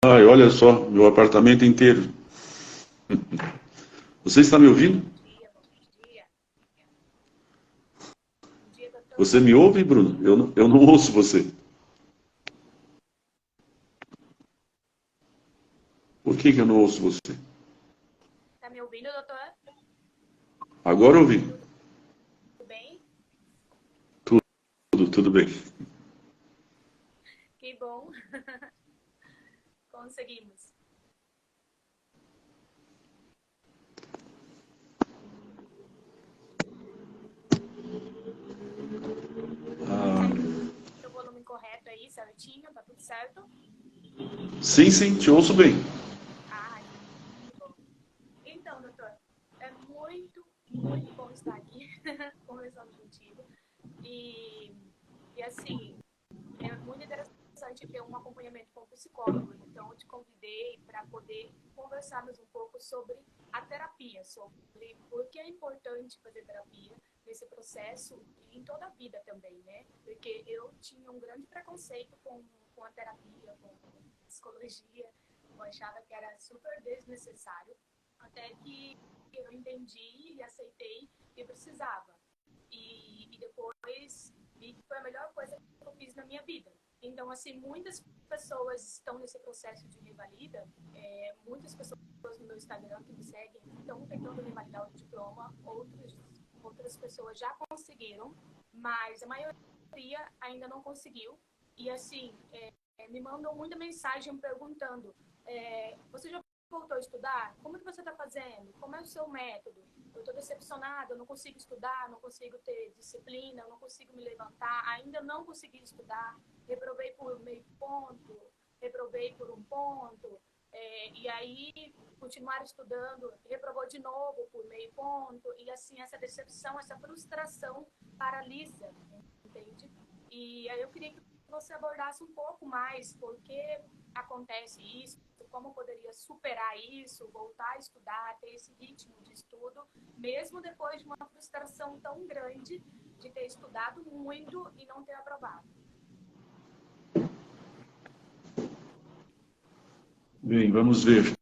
Ai, olha só, meu apartamento inteiro. Você está me ouvindo? Bom dia, bom dia. Bom dia, Você doutor. me ouve, Bruno? Eu não ouço você. Por que eu não ouço você? Tá me ouvindo, doutor? Agora eu ouvi. Tudo bem? Tudo bem. Que bom. Conseguimos. Ah, Consegue ouvir o volume correto aí, certinho? Tá tudo certo? sim, sim, te ouço bem. Ah, que bom. Então, doutor, é muito bom estar aqui conversando contigo. E, e assim, é muito interessante ter um acompanhamento com o psicólogo. Então, eu te convidei para poder conversarmos um pouco sobre a terapia, sobre por que é importante fazer terapia nesse processo e em toda a vida também, né? Porque eu tinha um grande preconceito com a terapia, com psicologia, eu achava que era super desnecessário, até que eu entendi e aceitei que precisava. E depois vi que foi a melhor coisa que eu fiz na minha vida. Então, assim, muitas pessoas estão nesse processo de revalida, muitas pessoas no meu Instagram que me seguem estão tentando revalidar o diploma, outras pessoas já conseguiram, mas a maioria ainda não conseguiu. E, assim, me mandam muita mensagem perguntando, você já voltou a estudar? Como que você está fazendo? Como é o seu método? Eu estou decepcionada, eu não consigo estudar, não consigo ter disciplina, eu não consigo me levantar, ainda não consegui estudar, reprovei por meio ponto, reprovei por um ponto, e aí continuar estudando, reprovou de novo por meio ponto, e assim, essa decepção, essa frustração paralisa, entende? E aí eu queria que você abordasse um pouco mais por que acontece isso, como poderia superar isso, voltar a estudar, ter esse ritmo de estudo, mesmo depois de uma frustração tão grande de ter estudado muito e não ter aprovado. Bem, vamos ver.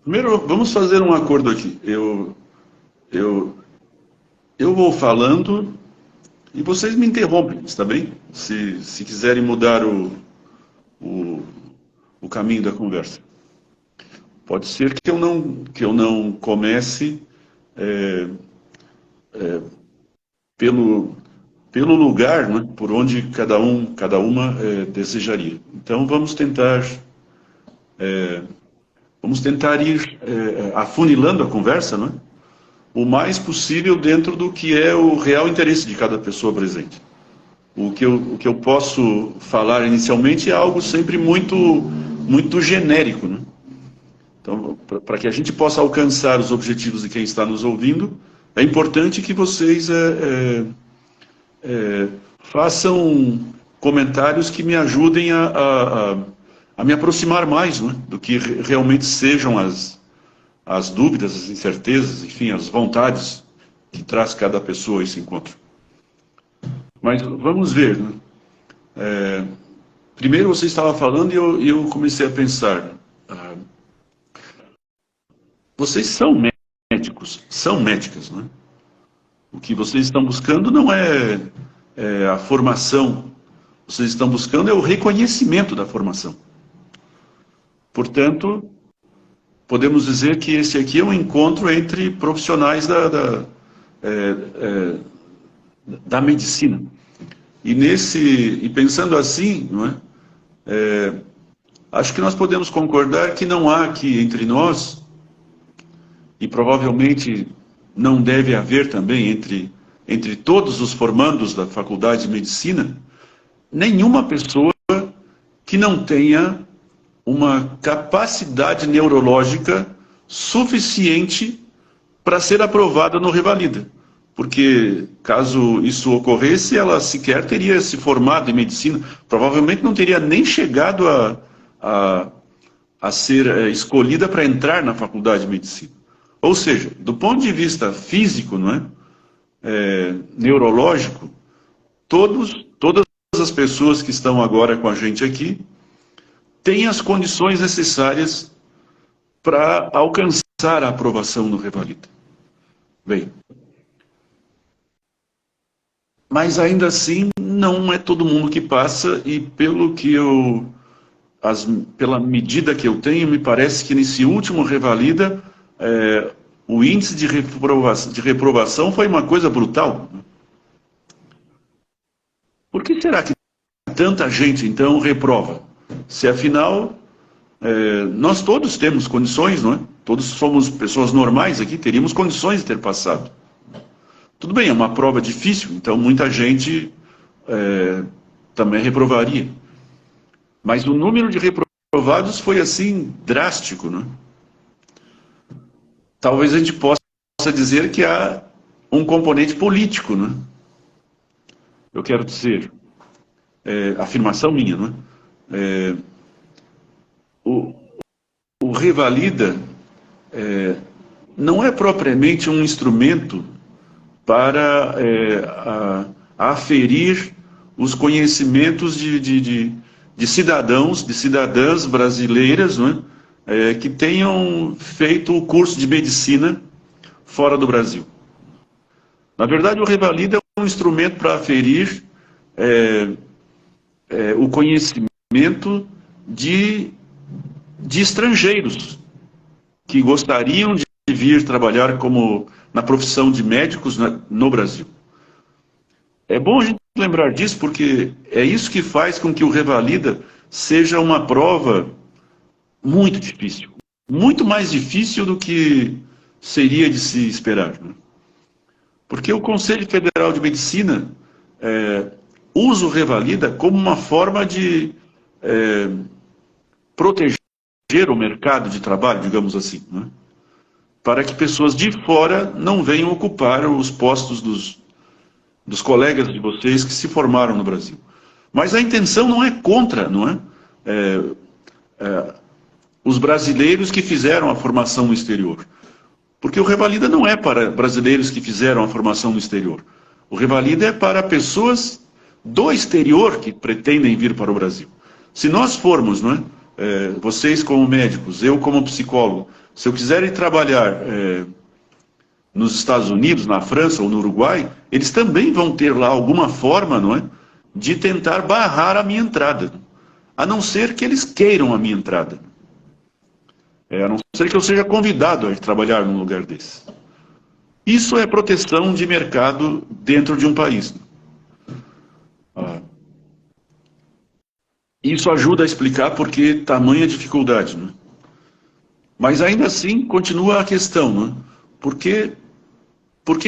Primeiro, vamos fazer um acordo aqui. Eu, eu vou falando e vocês me interrompem, está bem? Se quiserem mudar o, o caminho da conversa. Pode ser que eu não comece é, pelo, pelo lugar, né, por onde cada uma desejaria. Então vamos tentar ir afunilando a conversa, né, o mais possível dentro do que é o real interesse de cada pessoa presente. O que eu posso falar inicialmente é algo sempre muito genérico, né? Então, para que a gente possa alcançar os objetivos de quem está nos ouvindo, é importante que vocês façam comentários que me ajudem a me aproximar mais, né, do que realmente sejam as dúvidas, as incertezas, enfim, as vontades que traz cada pessoa a esse encontro. Mas vamos ver, né? Primeiro você estava falando e eu comecei a pensar. ah, Vocês são médicos, são médicas, né? O que vocês estão buscando não é a formação, vocês estão buscando é o reconhecimento da formação. Portanto, podemos dizer que esse aqui é um encontro entre profissionais é, é, da medicina. E pensando assim, não é? Acho que nós podemos concordar que não há aqui entre nós, e provavelmente não deve haver também entre todos os formandos da Faculdade de Medicina, nenhuma pessoa que não tenha uma capacidade neurológica suficiente para ser aprovada no Revalida. Porque, caso isso ocorresse, ela sequer teria se formado em medicina, provavelmente não teria nem chegado a, a ser escolhida para entrar na faculdade de medicina. Ou seja, do ponto de vista físico, não é? Neurológico, todas as pessoas que estão agora com a gente aqui tem as condições necessárias para alcançar a aprovação no Revalida. Bem, mas ainda assim não é todo mundo que passa, e pelo que pela medida que eu tenho, me parece que nesse último Revalida o índice de reprovação foi uma coisa brutal. Por que será que tanta gente então reprova? Se afinal nós todos temos condições, não é? Todos somos pessoas normais aqui, teríamos condições de ter passado. Tudo bem, é uma prova difícil, então muita gente também reprovaria. Mas o número de reprovados foi assim drástico, né? Talvez a gente possa dizer que há um componente político, né? Eu quero dizer, afirmação minha, né? O Revalida não é propriamente um instrumento para aferir os conhecimentos de cidadãos, de cidadãs brasileiras, não é? Que tenham feito o curso de medicina fora do Brasil. Na verdade, o Revalida é um instrumento para aferir o conhecimento de estrangeiros que gostariam de vir trabalhar na profissão de médicos no Brasil. É bom a gente lembrar disso, porque é isso que faz com que o Revalida seja uma prova muito difícil. Muito mais difícil do que seria de se esperar, né? Porque o Conselho Federal de Medicina usa o Revalida como uma forma de proteger o mercado de trabalho, digamos assim, né? Para que pessoas de fora não venham ocupar os postos dos colegas de vocês que se formaram no Brasil. Mas a intenção não é contra, não é? Os brasileiros que fizeram a formação no exterior. Porque o Revalida não é para brasileiros que fizeram a formação no exterior. O Revalida é para pessoas do exterior que pretendem vir para o Brasil. Se nós formos, não é? Vocês como médicos, eu como psicólogo, se eu quiser ir trabalhar nos Estados Unidos, na França ou no Uruguai, eles também vão ter lá alguma forma, não é, de tentar barrar a minha entrada, a não ser que eles queiram a minha entrada, a não ser que eu seja convidado a ir trabalhar num lugar desse. Isso é proteção de mercado dentro de um país. Isso ajuda a explicar por que tamanha dificuldade, né? Mas ainda assim continua a questão, né? Por que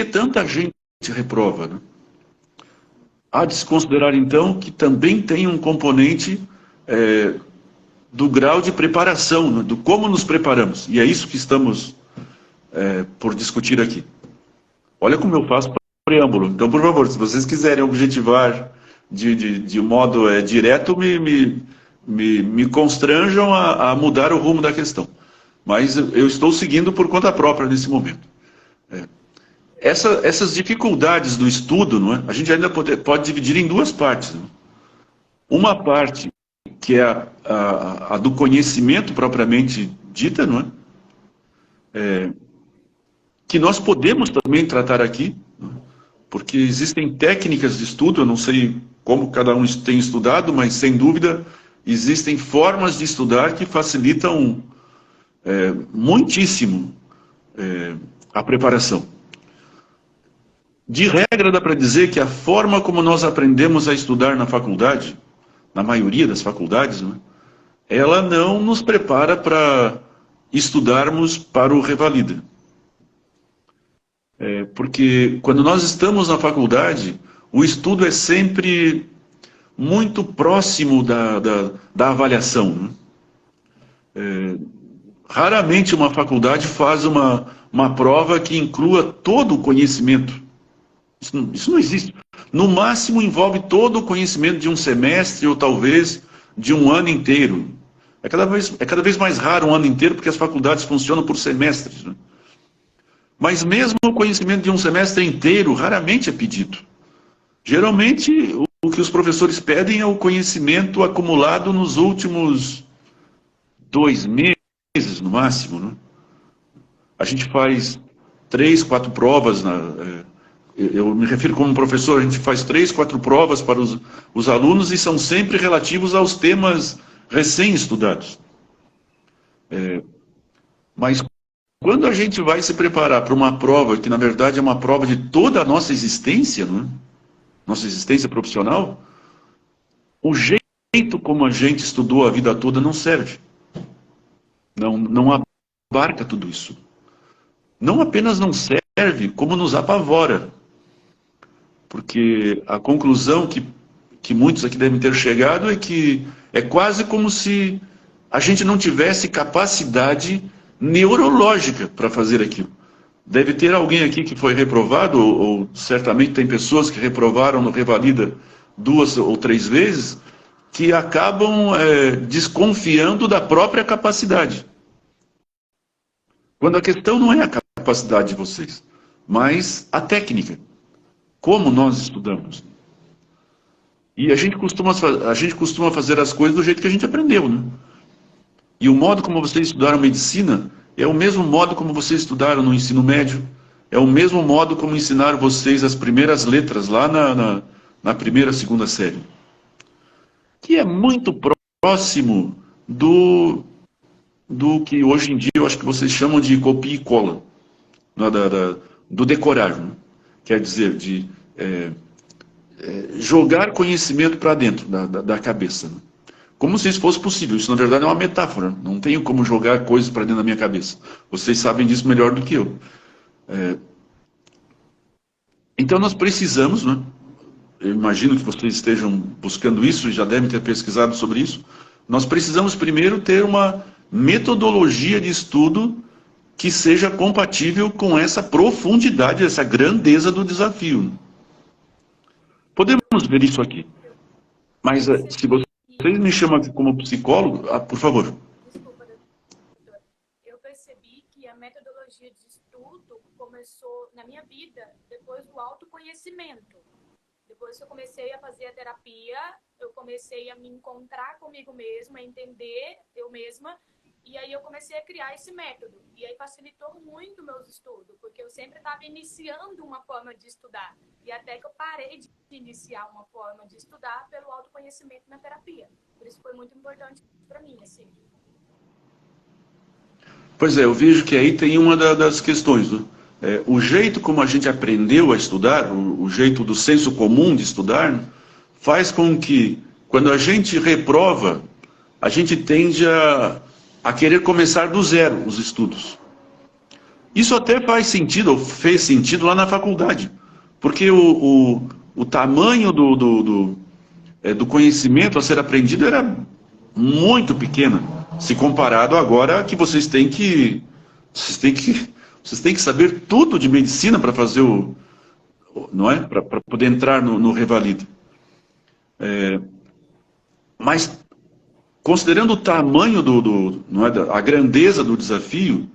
tanta gente reprova, né? Há de se considerar então que também tem um componente do grau de preparação, né? Do como nos preparamos, e é isso que estamos por discutir aqui. Olha como eu faço preâmbulo. Então, por favor, se vocês quiserem objetivar de modo direto, me constranjam a mudar o rumo da questão. Mas eu estou seguindo por conta própria nesse momento. Essas dificuldades do estudo, não é? A gente ainda pode dividir em duas partes, não é? Uma parte que é a do conhecimento propriamente dita, não é? Que nós podemos também tratar aqui, não é? Porque existem técnicas de estudo, eu não sei como cada um tem estudado, mas sem dúvida existem formas de estudar que facilitam muitíssimo a preparação. De regra, dá para dizer que a forma como nós aprendemos a estudar na faculdade, na maioria das faculdades, né, ela não nos prepara para estudarmos para o Revalida. Porque quando nós estamos na faculdade, o estudo é sempre muito próximo da avaliação, né? Raramente uma faculdade faz uma prova que inclua todo o conhecimento. Isso não existe. No máximo envolve todo o conhecimento de um semestre ou talvez de um ano inteiro. É cada vez mais raro um ano inteiro porque as faculdades funcionam por semestres, né? Mas mesmo o conhecimento de um semestre inteiro raramente é pedido. Geralmente o que os professores pedem é o conhecimento acumulado nos últimos 2 meses no máximo, né? A gente faz 3, 4 provas, eu me refiro como professor, a gente faz 3, 4 provas para os alunos e são sempre relativos aos temas recém-estudados. Mas quando a gente vai se preparar para uma prova, que na verdade é uma prova de toda a nossa existência, não é? Nossa existência profissional, o jeito como a gente estudou a vida toda não serve. Não abarca tudo isso. Não apenas não serve, como nos apavora. Porque a conclusão que muitos aqui devem ter chegado é que é quase como se a gente não tivesse capacidade neurológica para fazer aquilo. Deve ter alguém aqui que foi reprovado, ou certamente tem pessoas que reprovaram no Revalida 2 ou 3 vezes, que acabam desconfiando da própria capacidade. Quando a questão não é a capacidade de vocês, mas a técnica. Como nós estudamos. E a gente costuma fazer as coisas do jeito que a gente aprendeu, né? E o modo como vocês estudaram medicina é o mesmo modo como vocês estudaram no ensino médio, é o mesmo modo como ensinaram vocês as primeiras letras lá na primeira, segunda série. Que é muito próximo do que hoje em dia eu acho que vocês chamam de copia e cola, do decorar, né? Quer dizer, de jogar conhecimento para dentro da cabeça. Né? Como se isso fosse possível. Isso, na verdade, é uma metáfora. Não tenho como jogar coisas para dentro da minha cabeça. Vocês sabem disso melhor do que eu. Então, nós precisamos, né? Eu imagino que vocês estejam buscando isso e já devem ter pesquisado sobre isso. Nós precisamos primeiro ter uma metodologia de estudo que seja compatível com essa profundidade, essa grandeza do desafio. Podemos ver isso aqui. Mas se vocês me chamam aqui como psicólogo, por favor. Desculpa, doutor. Eu percebi que a metodologia de estudo começou na minha vida depois do autoconhecimento. Depois que eu comecei a fazer a terapia, eu comecei a me encontrar comigo mesma, a entender eu mesma, e aí eu comecei a criar esse método. E aí facilitou muito meus estudos, porque eu sempre estava iniciando uma forma de estudar. E até que eu parei de iniciar uma forma de estudar pelo autoconhecimento na terapia. Por isso foi muito importante para mim, assim. Pois é, eu vejo que aí tem uma das questões, né? O jeito como a gente aprendeu a estudar, o jeito do senso comum de estudar, né, faz com que, quando a gente reprova, a gente tende a querer começar do zero os estudos. Isso até faz sentido, ou fez sentido lá na faculdade, porque o tamanho do conhecimento a ser aprendido era muito pequeno, se comparado agora que vocês têm que saber tudo de medicina para fazer não é? Para poder entrar no Revalida. Mas considerando o tamanho não é, a grandeza do desafio,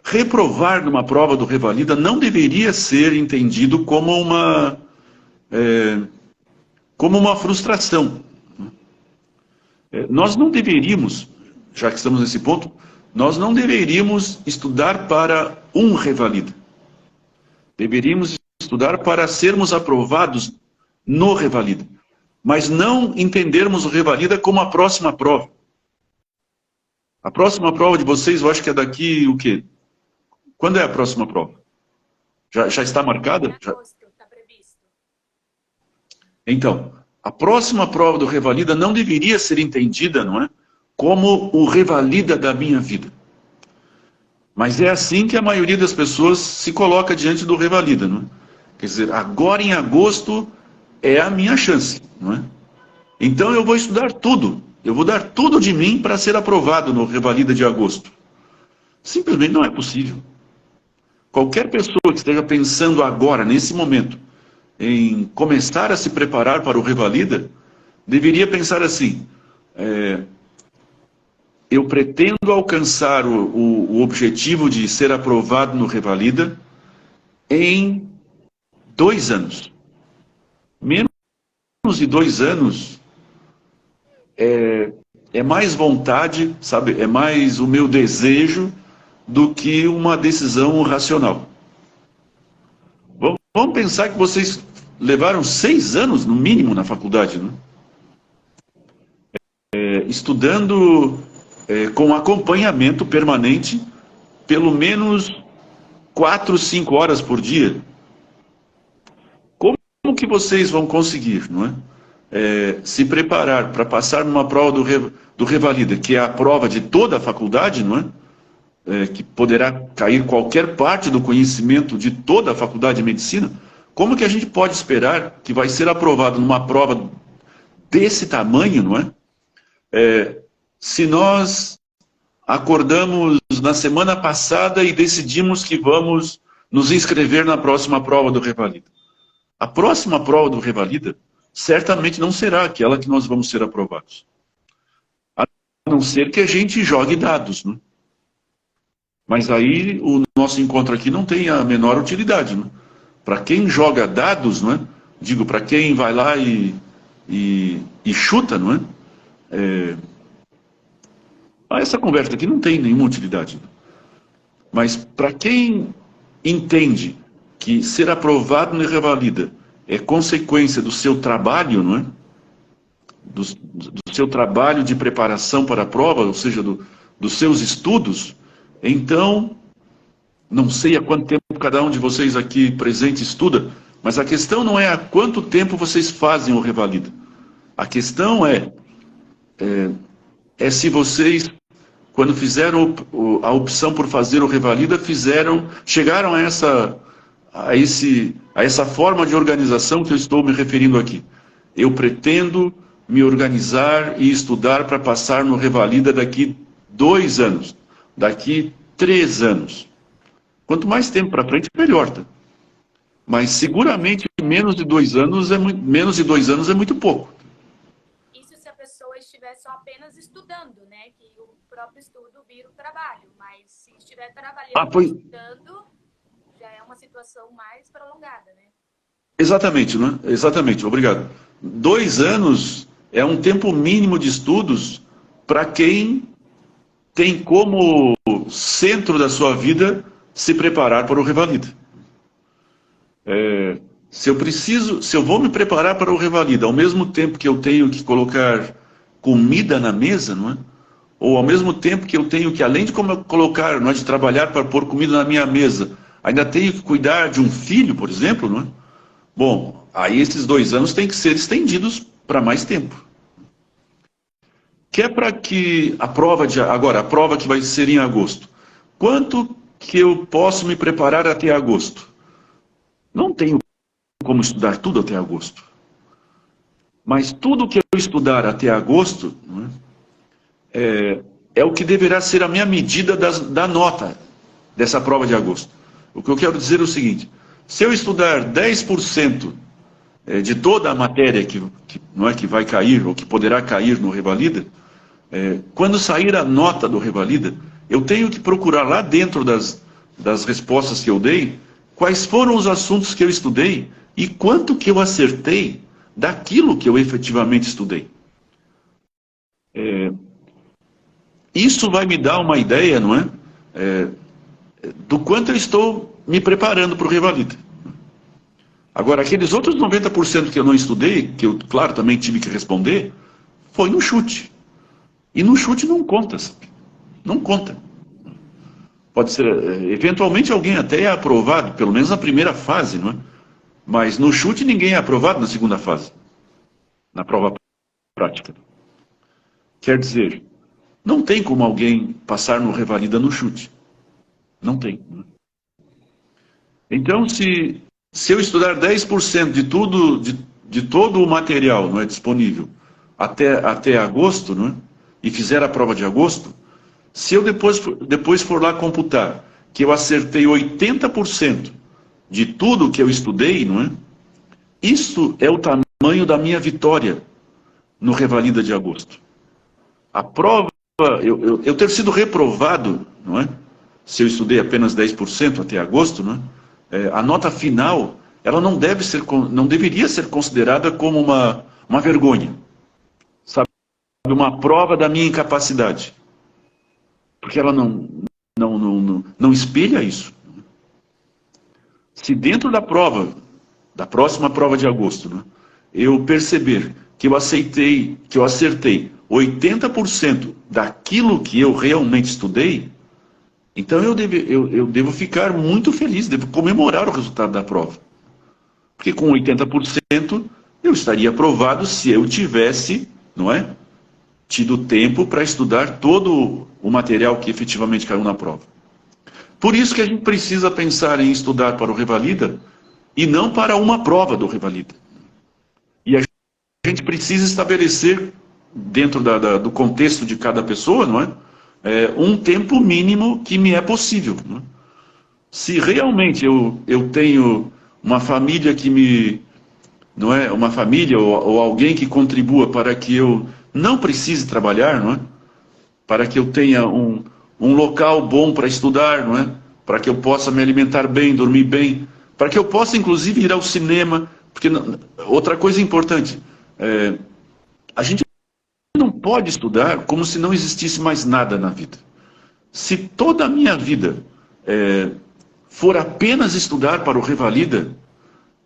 reprovar numa prova do Revalida não deveria ser entendido como uma frustração. Nós não deveríamos, já que estamos nesse ponto, nós não deveríamos estudar para um Revalida. Deveríamos estudar para sermos aprovados no Revalida. Mas não entendermos o Revalida como a próxima prova. A próxima prova de vocês, eu acho que é daqui o quê? Quando é a próxima prova? Já está marcada? Em agosto, está previsto. Então, a próxima prova do Revalida não deveria ser entendida, não é? Como o Revalida da minha vida. Mas é assim que a maioria das pessoas se coloca diante do Revalida, não é? Quer dizer, agora em agosto é a minha chance, não é? Então eu vou estudar tudo. Eu vou dar tudo de mim para ser aprovado no Revalida de agosto. Simplesmente não é possível. Qualquer pessoa que esteja pensando agora, nesse momento, em começar a se preparar para o Revalida, deveria pensar assim: eu pretendo alcançar o objetivo de ser aprovado no Revalida em 2 anos. Menos de 2 anos é mais vontade, sabe? É mais o meu desejo do que uma decisão racional. Vamos pensar que vocês levaram 6 anos, no mínimo, na faculdade, né? Estudando com acompanhamento permanente, pelo menos 4, 5 horas por dia. Como que vocês vão conseguir, não é? Se preparar para passar numa prova do Revalida, que é a prova de toda a faculdade, não é? Que poderá cair qualquer parte do conhecimento de toda a faculdade de medicina, como que a gente pode esperar que vai ser aprovado numa prova desse tamanho, não é? Se nós acordamos na semana passada e decidimos que vamos nos inscrever na próxima prova do Revalida. A próxima prova do Revalida certamente não será aquela que nós vamos ser aprovados. A não ser que a gente jogue dados, né? Mas aí o nosso encontro aqui não tem a menor utilidade, né? Para quem joga dados, não é? Digo, para quem vai lá e chuta, não é? Essa conversa aqui não tem nenhuma utilidade. Mas para quem entende que ser aprovado no Revalida é consequência do seu trabalho, não é? Do seu trabalho de preparação para a prova, ou seja, dos seus estudos, então, não sei há quanto tempo cada um de vocês aqui presente estuda, mas a questão não é há quanto tempo vocês fazem o Revalida. A questão é se vocês, quando fizeram a opção por fazer o Revalida, chegaram a essa forma de organização que eu estou me referindo aqui. Eu pretendo me organizar e estudar para passar no Revalida daqui 2 anos, daqui 3 anos. Quanto mais tempo para frente, melhor, tá? Mas seguramente menos de 2 anos é muito pouco. Isso se a pessoa estiver só apenas estudando, né? Que o próprio estudo vira o trabalho. Mas se estiver trabalhando e estudando, já é uma situação mais prolongada, né? Exatamente, né? Exatamente, obrigado. 2 anos é um tempo mínimo de estudos para quem tem como centro da sua vida se preparar para o Revalida. Se eu vou me preparar para o Revalida, ao mesmo tempo que eu tenho que colocar comida na mesa, não é? Ou ao mesmo tempo que eu tenho que, além de colocar, não é, de trabalhar para pôr comida na minha mesa, ainda tenho que cuidar de um filho, por exemplo, não é? Bom, aí esses 2 anos têm que ser estendidos para mais tempo. Que é para que a prova que vai ser em agosto. Quanto que eu posso me preparar até agosto? Não tenho como estudar tudo até agosto. Mas tudo que eu estudar até agosto, não é o que deverá ser a minha medida da nota dessa prova de agosto. O que eu quero dizer é o seguinte: se eu estudar 10% de toda a matéria não é, que vai cair ou que poderá cair no Revalida, quando sair a nota do Revalida, eu tenho que procurar lá dentro das respostas que eu dei, quais foram os assuntos que eu estudei e quanto que eu acertei daquilo que eu efetivamente estudei. Isso vai me dar uma ideia, não é? Do quanto eu estou me preparando para o Revalida. Agora, aqueles outros 90% que eu não estudei, que eu, claro, também tive que responder, foi no chute. E no chute não conta, sabe? Não conta. Pode ser, eventualmente alguém até é aprovado, pelo menos na primeira fase, não é? Mas no chute ninguém é aprovado na segunda fase, na prova prática. Quer dizer, não tem como alguém passar no Revalida no chute. Não tem. Não é? Então, se eu estudar 10% de todo o material, não é, disponível até agosto, não é? E fizer a prova de agosto, se eu depois for lá computar que eu acertei 80% de tudo que eu estudei, não é? Isso é o tamanho da minha vitória no Revalida de agosto. A prova, eu ter sido reprovado, não é? Se eu estudei apenas 10% até agosto, não é? A nota final, ela não deveria ser considerada como uma vergonha. Sabe uma prova da minha incapacidade. Porque ela não espelha isso. Se dentro da prova, da próxima prova de agosto, né, eu perceber que eu acertei 80% daquilo que eu realmente estudei, então eu devo ficar muito feliz, devo comemorar o resultado da prova. Porque com 80% eu estaria aprovado se eu tivesse, não é, tido tempo para estudar todo o material que efetivamente caiu na prova. Por isso que a gente precisa pensar em estudar para o Revalida e não para uma prova do Revalida. E a gente precisa estabelecer, dentro do contexto de cada pessoa, não é? Um tempo mínimo que me é possível. Não é? Se realmente eu tenho uma família que me... não é? Uma família ou alguém que contribua para que eu não precise trabalhar, não é? Para que eu tenha um local bom para estudar, não é? Para que eu possa me alimentar bem, dormir bem, para que eu possa inclusive ir ao cinema, porque outra coisa importante, a gente não pode estudar como se não existisse mais nada na vida. Se toda a minha vida for apenas estudar para o Revalida,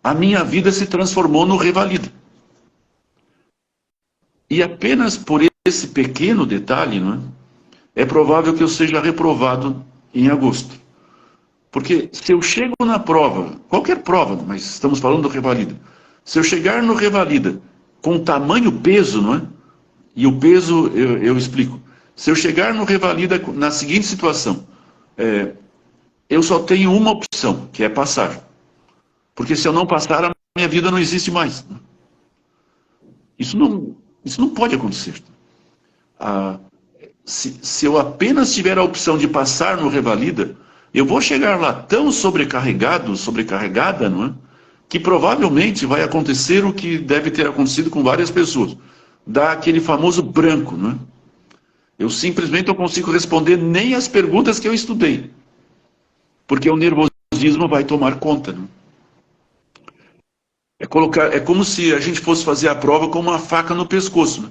a minha vida se transformou no Revalida. E apenas por esse pequeno detalhe, não é provável que eu seja reprovado em agosto. Porque se eu chego na prova, qualquer prova, mas estamos falando do Revalida, se eu chegar no Revalida com tamanho peso, não é? E o peso, eu explico. Se eu chegar no Revalida na seguinte situação, eu só tenho uma opção, que é passar. Porque se eu não passar, a minha vida não existe mais. Isso não pode acontecer. Se eu apenas tiver a opção de passar no Revalida, eu vou chegar lá tão sobrecarregada, não é? Que provavelmente vai acontecer o que deve ter acontecido com várias pessoas. Dá aquele famoso branco, não é? Eu simplesmente não consigo responder nem as perguntas que eu estudei. Porque o nervosismo vai tomar conta, não é? É como se a gente fosse fazer a prova com uma faca no pescoço. Né?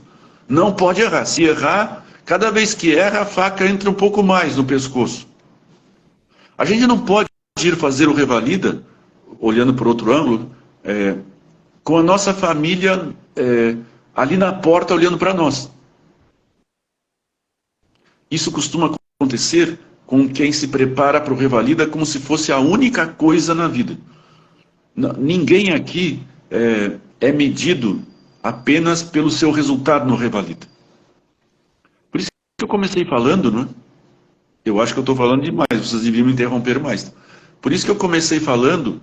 Não pode errar. Se errar, cada vez que erra, a faca entra um pouco mais no pescoço. A gente não pode ir fazer o Revalida, olhando por outro ângulo, com a nossa família ali na porta olhando para nós. Isso costuma acontecer com quem se prepara para o Revalida como se fosse a única coisa na vida. Ninguém aqui é medido apenas pelo seu resultado no Revalida. Por isso que eu comecei falando, não é? Eu acho que eu estou falando demais, vocês deviam me interromper mais. Por isso que eu comecei falando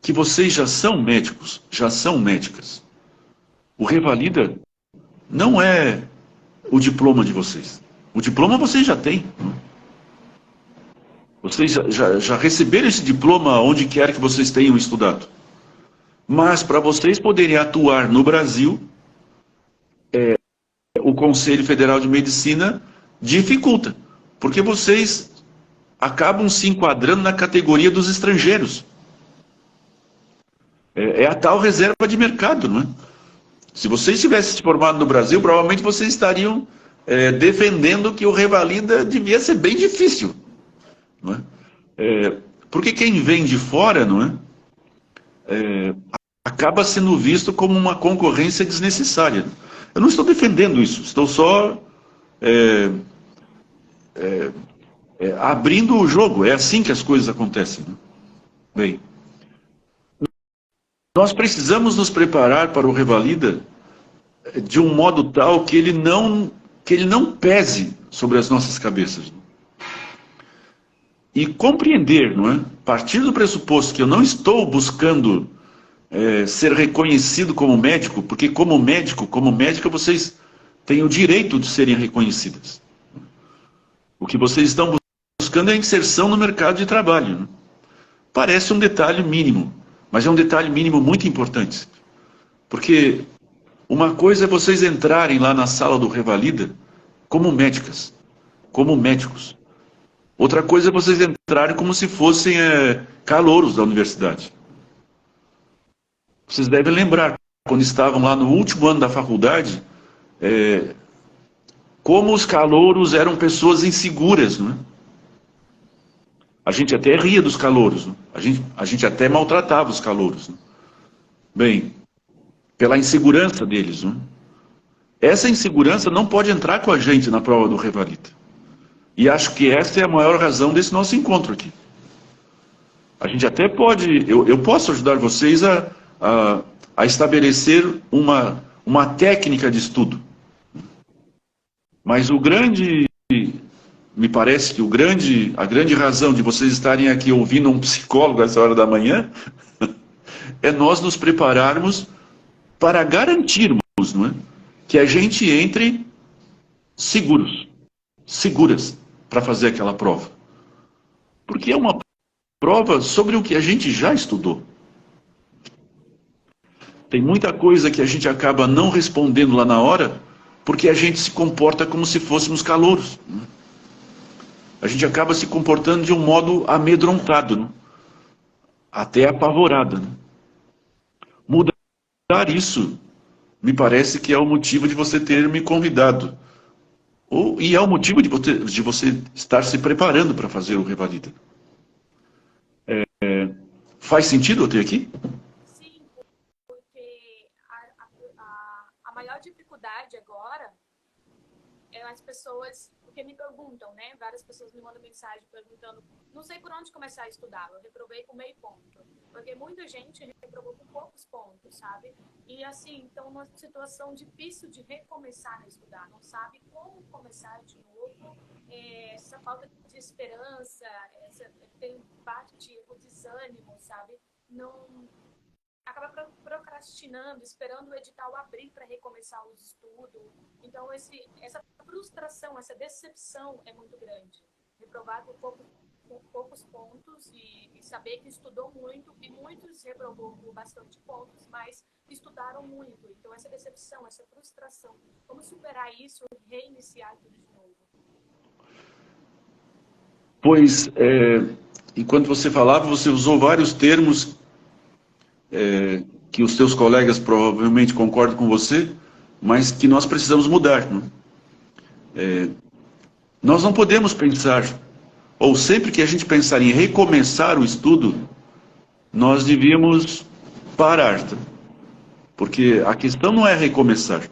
que vocês já são médicos, já são médicas. O Revalida não é o diploma de vocês. O diploma vocês já têm. Não é? Vocês já receberam esse diploma onde quer que vocês tenham estudado. Mas para vocês poderem atuar no Brasil, o Conselho Federal de Medicina dificulta. Porque vocês acabam se enquadrando na categoria dos estrangeiros. É a tal reserva de mercado, não é? Se vocês tivessem se formado no Brasil, provavelmente vocês estariam defendendo que o Revalida devia ser bem difícil. Não é? Porque quem vem de fora, não é? Acaba sendo visto como uma concorrência desnecessária. Eu não estou defendendo isso, estou só abrindo o jogo. É assim que as coisas acontecem. Né? Bem, nós precisamos nos preparar para o Revalida de um modo tal que ele não pese sobre as nossas cabeças. E compreender, não é? Partir do pressuposto que eu não estou buscando ser reconhecido como médico, porque como médica, vocês têm o direito de serem reconhecidas. O que vocês estão buscando é a inserção no mercado de trabalho. Né? Parece um detalhe mínimo, mas é um detalhe mínimo muito importante. Porque uma coisa é vocês entrarem lá na sala do Revalida como médicas, como médicos. Outra coisa é vocês entrarem como se fossem calouros da universidade. Vocês devem lembrar, quando estavam lá no último ano da faculdade, como os calouros eram pessoas inseguras, não é? A gente até ria dos calouros, não é? A gente até maltratava os calouros, não é? Bem, pela insegurança deles, não é? Essa insegurança não pode entrar com a gente na prova do Revalida. E acho que essa é a maior razão desse nosso encontro aqui. A gente até pode, eu posso ajudar vocês a estabelecer uma técnica de estudo. Mas me parece que a grande razão de vocês estarem aqui ouvindo um psicólogo essa hora da manhã é nós nos prepararmos para garantirmos, não é, que a gente entre seguras para fazer aquela prova. Porque é uma prova sobre o que a gente já estudou. Tem muita coisa que a gente acaba não respondendo lá na hora, porque a gente se comporta como se fôssemos calouros, né? A gente acaba se comportando de um modo amedrontado, né? Até apavorado, né? Mudar isso, me parece que é o motivo de você ter me convidado. E é o motivo de você estar se preparando para fazer o Revalida. Faz sentido eu ter aqui? Sim, porque a maior dificuldade agora é as pessoas, porque me perguntam, né? Várias pessoas me mandam mensagem perguntando, não sei por onde começar a estudar, eu reprovei com meio ponto. Porque muita gente reprovou com poucos pontos, sabe? E assim, então uma situação difícil de recomeçar a estudar, não sabe como começar de novo, essa falta de esperança, tem parte, o desânimo, sabe? Não acaba procrastinando, esperando o edital abrir para recomeçar os estudos. Então essa frustração, essa decepção é muito grande. Reprovar com poucos pontos e saber que estudou muito, e muitos reprovou com bastante pontos, mas estudaram muito. Então essa decepção, essa frustração, como superar isso e reiniciar tudo de novo? Pois, enquanto você falava, você usou vários termos que os teus colegas provavelmente concordam com você, mas que nós precisamos mudar, não é? Nós não podemos pensar, ou sempre que a gente pensar em recomeçar o estudo, nós devíamos parar, tá? Porque a questão não é recomeçar.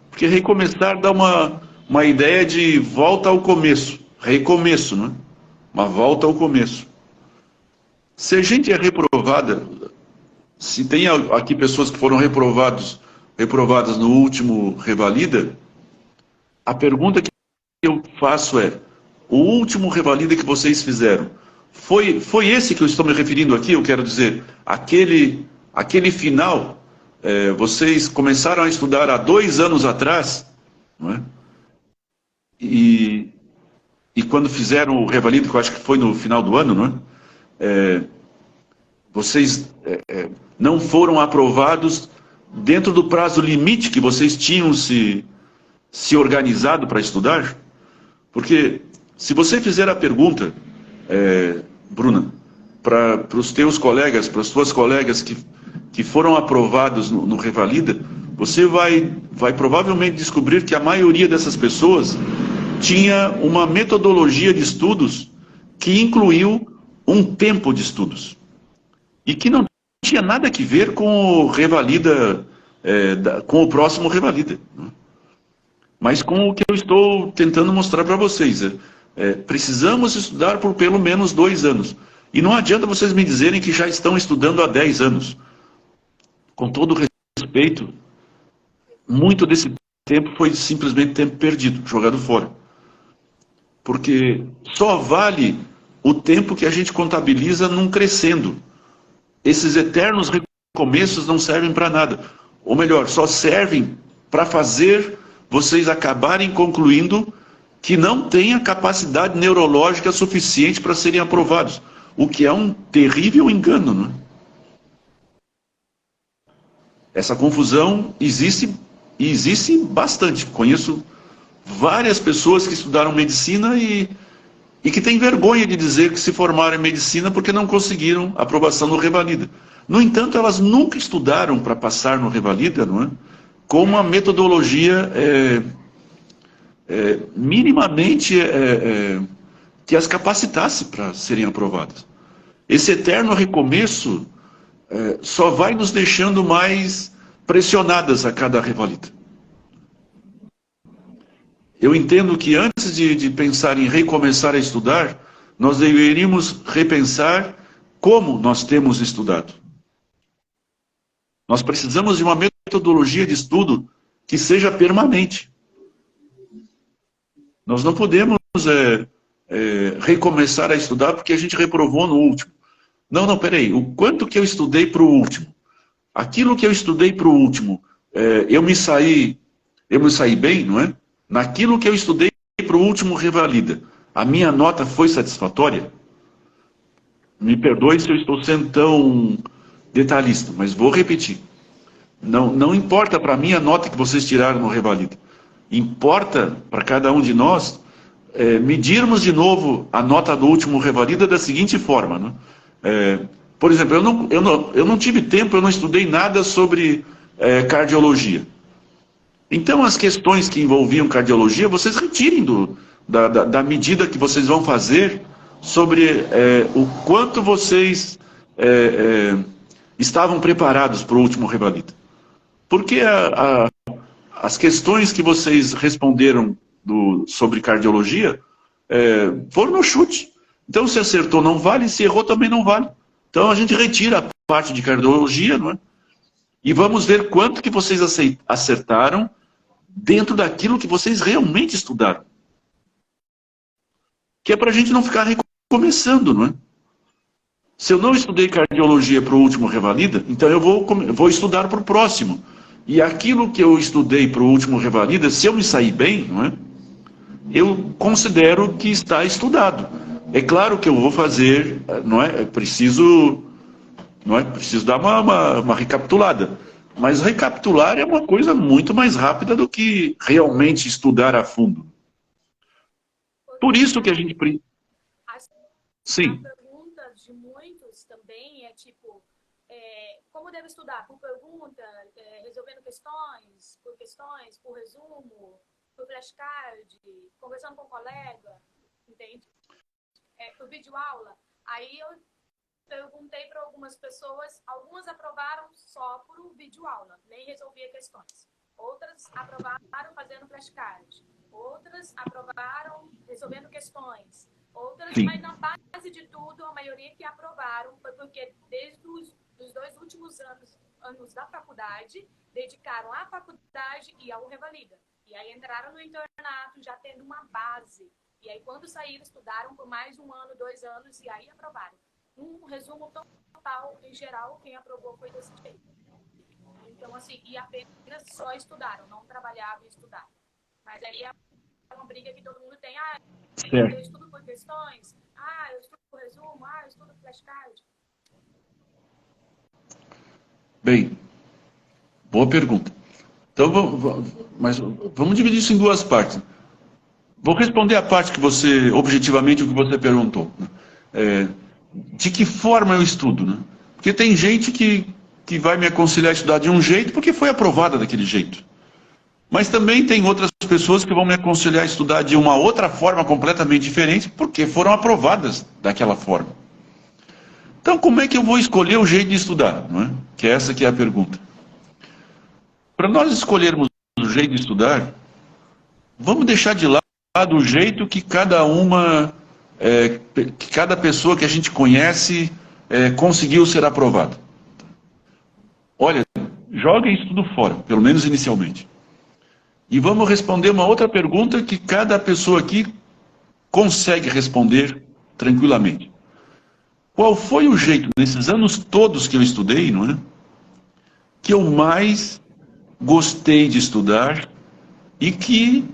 Porque recomeçar dá uma ideia de volta ao começo, recomeço, não é? Uma volta ao começo. Se a gente é reprovada, se tem aqui pessoas que foram reprovadas no último Revalida, a pergunta que eu faço é, o último Revalida que vocês fizeram, foi esse que eu estou me referindo aqui? Eu quero dizer, aquele final, vocês começaram a estudar há 2 anos atrás, não é? E quando fizeram o Revalida, que eu acho que foi no final do ano, não é? Vocês não foram aprovados dentro do prazo limite que vocês tinham se organizado para estudar? Porque se você fizer a pergunta, Bruna, para os teus colegas, para as tuas colegas que foram aprovados no Revalida, você vai provavelmente descobrir que a maioria dessas pessoas tinha uma metodologia de estudos que incluiu um tempo de estudos. E que não tinha nada a ver com o Revalida, com o próximo Revalida. Mas com o que eu estou tentando mostrar para vocês. Precisamos estudar por pelo menos 2 anos. E não adianta vocês me dizerem que já estão estudando há 10 anos. Com todo respeito, muito desse tempo foi simplesmente tempo perdido, jogado fora. Porque só vale o tempo que a gente contabiliza num crescendo. Esses eternos recomeços não servem para nada. Ou melhor, só servem para fazer vocês acabarem concluindo que não têm a capacidade neurológica suficiente para serem aprovados. O que é um terrível engano, não é? Essa confusão existe bastante. Conheço várias pessoas que estudaram medicina e que têm vergonha de dizer que se formaram em medicina porque não conseguiram aprovação no Revalida. No entanto, elas nunca estudaram para passar no Revalida, não é? com uma metodologia minimamente que as capacitasse para serem aprovadas. Esse eterno recomeço só vai nos deixando mais pressionadas a cada revalida. Eu entendo que antes de pensar em recomeçar a estudar, nós deveríamos repensar como nós temos estudado. Nós precisamos de uma metodologia de estudo que seja permanente. Nós não podemos recomeçar a estudar porque a gente reprovou no último. Não, peraí. O quanto que eu estudei para o último? Aquilo que eu estudei para o último, eu me saí bem, não é? Naquilo que eu estudei para o último revalida, a minha nota foi satisfatória? Me perdoe se eu estou sendo tão detalhista, mas vou repetir. Não importa para mim a nota que vocês tiraram no revalida. Importa para cada um de nós medirmos de novo a nota do último revalida da seguinte forma, né? Por exemplo, eu não tive tempo, eu não estudei nada sobre cardiologia. Então, as questões que envolviam cardiologia, vocês retirem da medida que vocês vão fazer sobre o quanto vocês estavam preparados para o último revalida. Porque as questões que vocês responderam sobre cardiologia foram no chute. Então, se acertou não vale, se errou também não vale. Então, a gente retira a parte de cardiologia, não é? E vamos ver quanto que vocês acertaram dentro daquilo que vocês realmente estudaram. Que é para a gente não ficar recomeçando, não é? Se eu não estudei cardiologia para o último revalida, então eu vou estudar para o próximo. E aquilo que eu estudei para o último revalida, se eu me sair bem, não é? Eu considero que está estudado. É claro que eu vou fazer, não é? Preciso dar uma recapitulada. Mas recapitular é uma coisa muito mais rápida do que realmente estudar a fundo. Por isso que a gente... Sim. A pergunta de muitos também é tipo, como deve estudar? Por pergunta, resolvendo questões, por resumo, por flashcard, conversando com um colega, entende? Por videoaula. Aí eu perguntei para algumas pessoas, algumas aprovaram só por videoaula, nem resolvia questões. Outras aprovaram fazendo flashcard. Outras aprovaram resolvendo questões. Outras, mas na base de tudo, a maioria que aprovaram foi porque desde os 2 últimos anos da faculdade, dedicaram à faculdade e ao revalida. E aí entraram no internato já tendo uma base. E aí quando saíram, estudaram por mais 1 ano, 2 anos e aí aprovaram. Um resumo total, em geral, quem aprovou foi desse jeito. Então, assim, e apenas só estudaram, não trabalhavam e estudaram. Mas aí é uma briga que todo mundo tem. Eu estudo por questões, eu estudo por resumo, eu estudo por flashcard. Bem, boa pergunta. Então, mas vamos dividir isso em 2 partes. Vou responder a parte que você, objetivamente, o que você perguntou. De que forma eu estudo, né? Porque tem gente que vai me aconselhar a estudar de um jeito porque foi aprovada daquele jeito. Mas também tem outras pessoas que vão me aconselhar a estudar de uma outra forma completamente diferente porque foram aprovadas daquela forma. Então, como é que eu vou escolher o jeito de estudar, não é? Que essa que é a pergunta. Para nós escolhermos o jeito de estudar, vamos deixar de lado o jeito que cada pessoa que a gente conhece conseguiu ser aprovada. Olha, joga isso tudo fora, pelo menos inicialmente. E vamos responder uma outra pergunta que cada pessoa aqui consegue responder tranquilamente. Qual foi o jeito, nesses anos todos que eu estudei, não é? Que eu mais gostei de estudar e que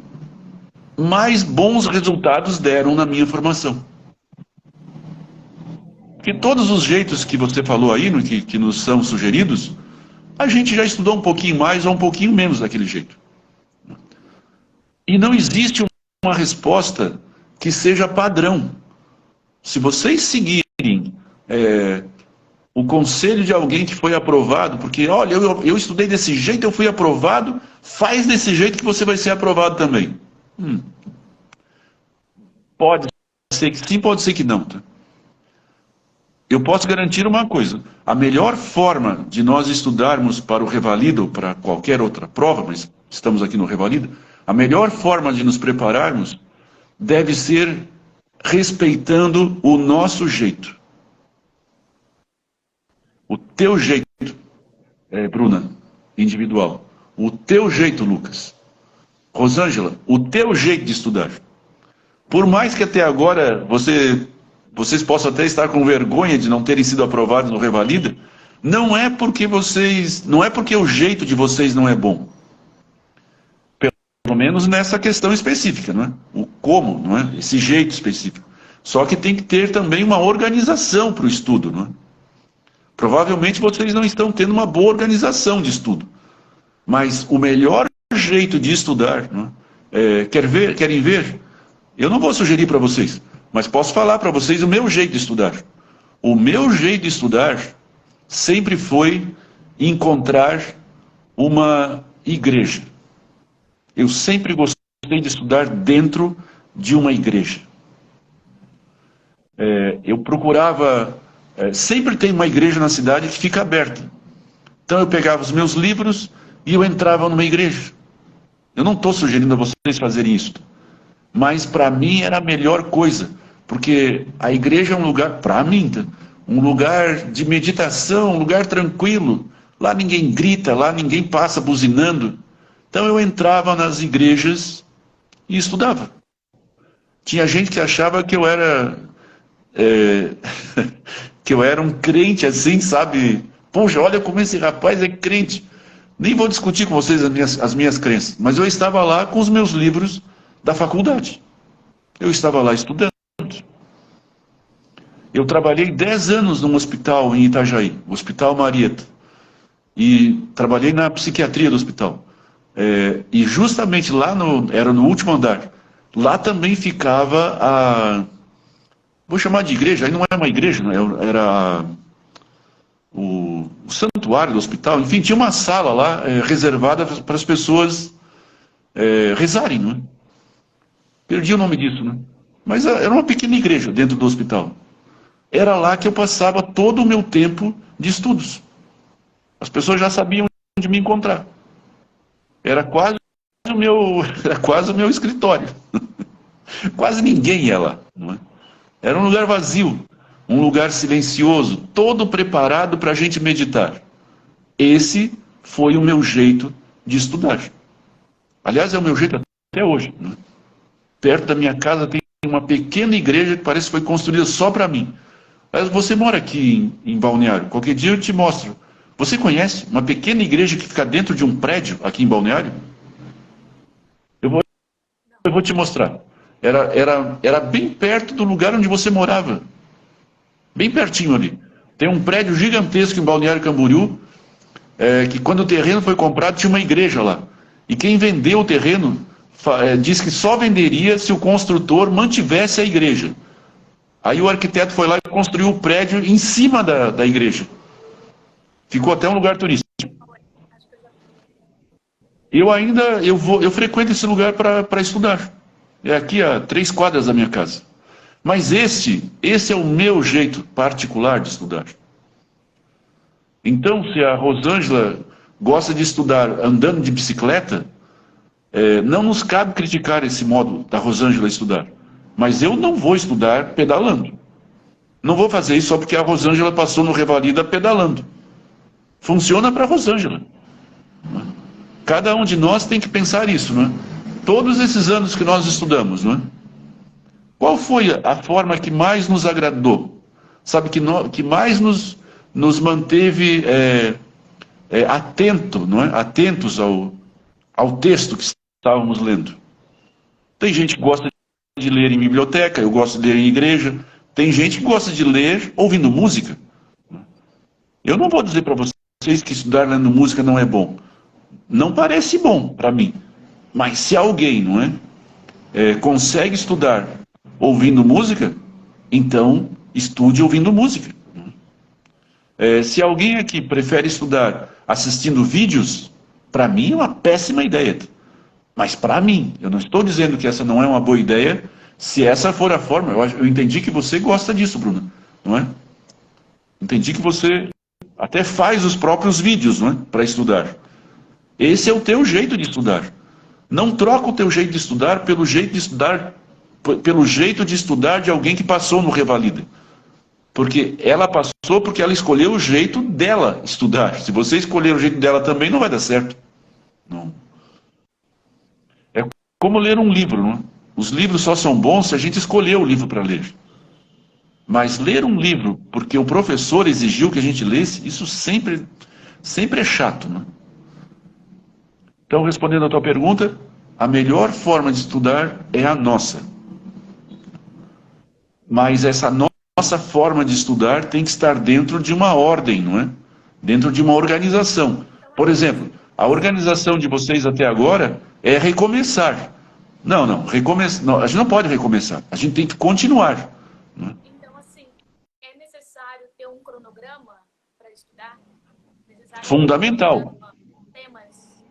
mais bons resultados deram na minha formação. Porque todos os jeitos que você falou aí, que nos são sugeridos, a gente já estudou um pouquinho mais ou um pouquinho menos daquele jeito. E não existe uma resposta que seja padrão. Se vocês seguirem o conselho de alguém que foi aprovado, porque, olha, eu estudei desse jeito, eu fui aprovado, faz desse jeito que você vai ser aprovado também. Pode ser que sim, pode ser que não. Tá? Eu posso garantir uma coisa, a melhor forma de nós estudarmos para o Revalida ou para qualquer outra prova, mas estamos aqui no Revalida, a melhor forma de nos prepararmos deve ser respeitando o nosso jeito. O teu jeito, Bruna, individual. O teu jeito, Lucas. Rosângela, o teu jeito de estudar. Por mais que até agora vocês possam até estar com vergonha de não terem sido aprovados no Revalida, não é porque o jeito de vocês não é bom. Pelo menos nessa questão específica, não é? O como, não é? Esse jeito específico. Só que tem que ter também uma organização para o estudo, não é? Provavelmente vocês não estão tendo uma boa organização de estudo. Mas o melhor jeito de estudar, não é? Querem ver? Eu não vou sugerir para vocês, mas posso falar para vocês o meu jeito de estudar. O meu jeito de estudar sempre foi encontrar uma igreja. Eu sempre gostei de estudar dentro de uma igreja. Eu procurava... sempre tem uma igreja na cidade que fica aberta. Então eu pegava os meus livros e eu entrava numa igreja. Eu não estou sugerindo a vocês fazerem isso. Mas para mim era a melhor coisa. Porque a igreja é um lugar, para mim, um lugar de meditação, um lugar tranquilo. Lá ninguém grita, lá ninguém passa buzinando. Então eu entrava nas igrejas e estudava. Tinha gente que achava que eu era... que eu era um crente assim, sabe? Poxa, olha como esse rapaz é crente. Nem vou discutir com vocês as minhas crenças, mas eu estava lá com os meus livros da faculdade. Eu estava lá estudando. Eu trabalhei 10 anos num hospital em Itajaí, o Hospital Marieta. E trabalhei na psiquiatria do hospital. E justamente lá, era no último andar, lá também ficava a... Vou chamar de igreja, aí não é uma igreja, né? Era o santuário do hospital. Enfim, tinha uma sala lá reservada para as pessoas rezarem, não é? Perdi o nome disso, né? Mas era uma pequena igreja dentro do hospital. Era lá que eu passava todo o meu tempo de estudos. As pessoas já sabiam onde me encontrar. Era quase o meu escritório. Quase ninguém ia lá, não é? Era um lugar vazio, um lugar silencioso, todo preparado para a gente meditar. Esse foi o meu jeito de estudar. Aliás, é o meu jeito até hoje. Né? Perto da minha casa tem uma pequena igreja que parece que foi construída só para mim. Mas você mora aqui em Balneário, qualquer dia eu te mostro. Você conhece uma pequena igreja que fica dentro de um prédio aqui em Balneário? Eu vou te mostrar. Era bem perto do lugar onde você morava. Bem pertinho ali. Tem um prédio gigantesco em Balneário Camboriú, que quando o terreno foi comprado tinha uma igreja lá. E quem vendeu o terreno disse que só venderia se o construtor mantivesse a igreja. Aí o arquiteto foi lá e construiu o prédio em cima da igreja. Ficou até um lugar turístico. Eu frequento esse lugar para estudar. É aqui a 3 quadras da minha casa. Mas esse é o meu jeito particular de estudar. Então, se a Rosângela gosta de estudar andando de bicicleta, não nos cabe criticar esse modo da Rosângela estudar. Mas eu não vou estudar pedalando. Não vou fazer isso só porque a Rosângela passou no Revalida pedalando. Funciona para a Rosângela. Cada um de nós tem que pensar isso, não é? Todos esses anos que nós estudamos, não é? Qual foi a forma que mais nos agradou? Sabe, que mais nos manteve não é? Atentos ao texto que estávamos lendo. Tem gente que gosta de ler em biblioteca, eu gosto de ler em igreja. Tem gente que gosta de ler ouvindo música. Eu não vou dizer para vocês que estudar lendo música não é bom. Não parece bom para mim. Mas se alguém, não é, consegue estudar ouvindo música, então estude ouvindo música. Se alguém aqui prefere estudar assistindo vídeos, para mim é uma péssima ideia. Mas para mim, eu não estou dizendo que essa não é uma boa ideia, se essa for a forma, eu entendi que você gosta disso, Bruna, não é? Entendi que você até faz os próprios vídeos, não é? Para estudar. Esse é o teu jeito de estudar. Não troca o teu jeito de estudar pelo jeito de estudar, pelo jeito de estudar de alguém que passou no Revalida. Porque ela passou porque ela escolheu o jeito dela estudar. Se você escolher o jeito dela também, não vai dar certo. Não. É como ler um livro, não é? Os livros só são bons se a gente escolher o livro para ler. Mas ler um livro porque o professor exigiu que a gente lesse, isso sempre é chato, não é? Então, respondendo à tua pergunta, a melhor forma de estudar é a nossa. Mas essa nossa forma de estudar tem que estar dentro de uma ordem, não é? Dentro de uma organização. Por exemplo, a organização de vocês até agora é recomeçar. Não, não, não, a gente não pode recomeçar. A gente tem que continuar. Não é? Então, assim, é necessário ter um cronograma para estudar? Fundamental. Temas.